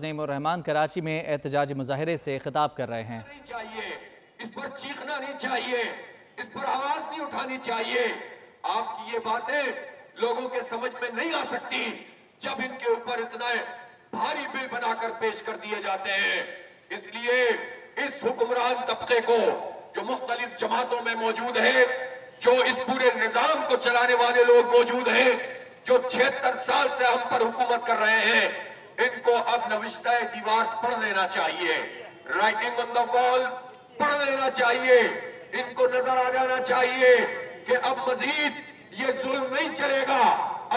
نعیم الرحمان کراچی میں احتجاجی مظاہرے سے خطاب کر رہے ہیں۔ نہیں چاہیے، اس پر چیخنا نہیں چاہیے، اس پر آواز نہیں اٹھانی چاہیے۔ آپ کی یہ باتیں لوگوں کے سمجھ میں نہیں آ سکتی جب ان کے اوپر اتنا بھاری بل بنا کر پیش کر دیے جاتے ہیں۔ اس لیے اس حکمران طبقے کو جو مختلف جماعتوں میں موجود ہے، جو اس پورے نظام کو چلانے والے لوگ موجود ہیں، جو 76 سال سے ہم پر حکومت کر رہے ہیں، ان کو اب نوشتہ دیوار پڑھ لینا چاہیے، رائٹنگ آن دا وال پڑھ لینا چاہیے۔ ان کو نظر آ جانا چاہیے کہ اب مزید یہ ظلم نہیں چلے گا۔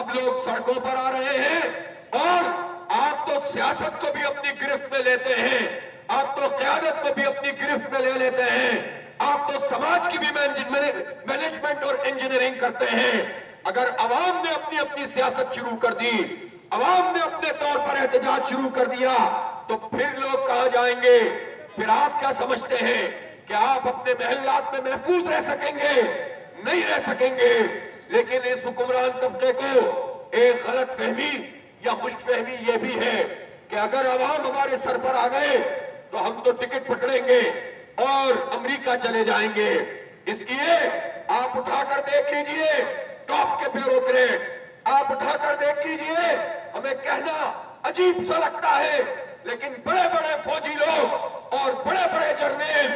اب لوگ سڑکوں پر آ رہے ہیں اور آپ تو سیاست کو بھی اپنی گرفت میں لیتے ہیں، آپ تو قیادت کو بھی اپنی گرفت میں لے لیتے ہیں، آپ تو سماج کی بھی مینجمنٹ اور انجینئرنگ کرتے ہیں۔ اگر عوام نے اپنی اپنی سیاست شروع کر دی، عوام نے اپنے طور پر احتجاج شروع کر دیا، تو پھر لوگ کہاں جائیں گے؟ پھر آپ کیا سمجھتے ہیں کہ آپ اپنے محلات میں محفوظ رہ سکیں گے؟ نہیں رہ سکیں گے۔ لیکن اس حکمران طبقے کو ایک غلط فہمی یا خوش فہمی یہ بھی ہے کہ اگر عوام ہمارے سر پر آ گئے تو ہم تو ٹکٹ پکڑیں گے اور امریکہ چلے جائیں گے۔ اس لیے آپ اٹھا کر دیکھ لیجئے ٹاپ کے بیوروکریٹس، آپ اٹھا کر دیکھ لیجئے، ہمیں کہنا عجیب سا لگتا ہے لیکن بڑے بڑے فوجی لوگ اور بڑے بڑے جرنیل،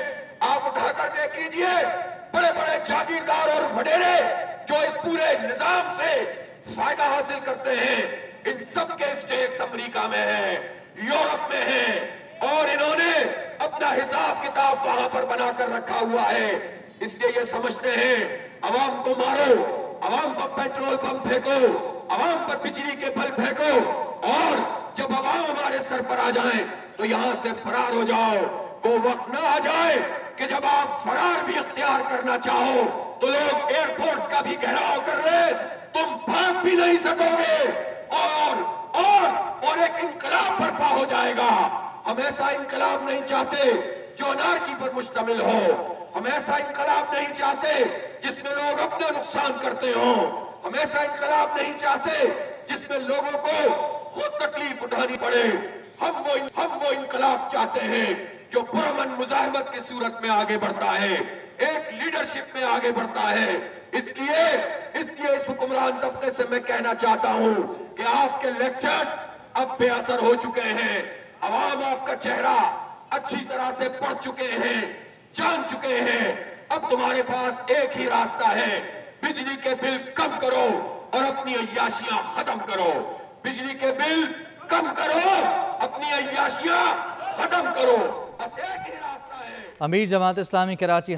آپ اٹھا کر دیکھ لیجئے بڑے بڑے جاگیردار اور وڈیرے جو اس پورے نظام سے فائدہ حاصل کرتے ہیں، ان سب کے اسٹیکس امریکہ میں ہیں، یورپ میں ہیں، اور انہوں نے اپنا حساب کتاب وہاں پر بنا کر رکھا ہوا ہے۔ اس لیے یہ سمجھتے ہیں عوام کو مارو، عوام پر پیٹرول بم پھینکو، عوام پر بجلی کے بل پھینکو، اور جب عوام ہمارے سر پر آ جائیں تو یہاں سے فرار ہو جاؤ۔ وہ وقت نہ آ جائے کہ جب آپ فرار بھی اختیار کرنا چاہو تو لوگ ایئرپورٹس کا بھی گھیراؤ کر لیں، تم بھاگ بھی نہیں سکو گے، اور ایک انقلاب برپا ہو جائے گا۔ ہم ایسا انقلاب نہیں چاہتے جو انارکی پر مشتمل ہو، ہم ایسا انقلاب نہیں چاہتے جس میں لوگ اپنا نقصان کرتے ہوں، ہم ایسا انقلاب نہیں چاہتے جس میں لوگوں کو خود تکلیف اٹھانی پڑے۔ ہم وہ انقلاب چاہتے ہیں جو پرامن مزاحمت کی صورت میں آگے بڑھتا ہے، ایک لیڈرشپ میں آگے بڑھتا ہے۔ اس لیے اس حکمران طبقے سے میں کہنا چاہتا ہوں کہ آپ کے لیکچرز اب بے اثر ہو چکے ہیں، عوام آپ کا چہرہ اچھی طرح سے پڑھ چکے ہیں، جان چکے ہیں۔ اب تمہارے پاس ایک ہی راستہ ہے، بجلی کے بل کم کرو اور اپنی عیاشیاں ختم کرو۔ بجلی کے بل کم کرو، اپنی عیاشیاں ختم کرو، بس ایک ہی راستہ ہے۔ امیر جماعت اسلامی کراچی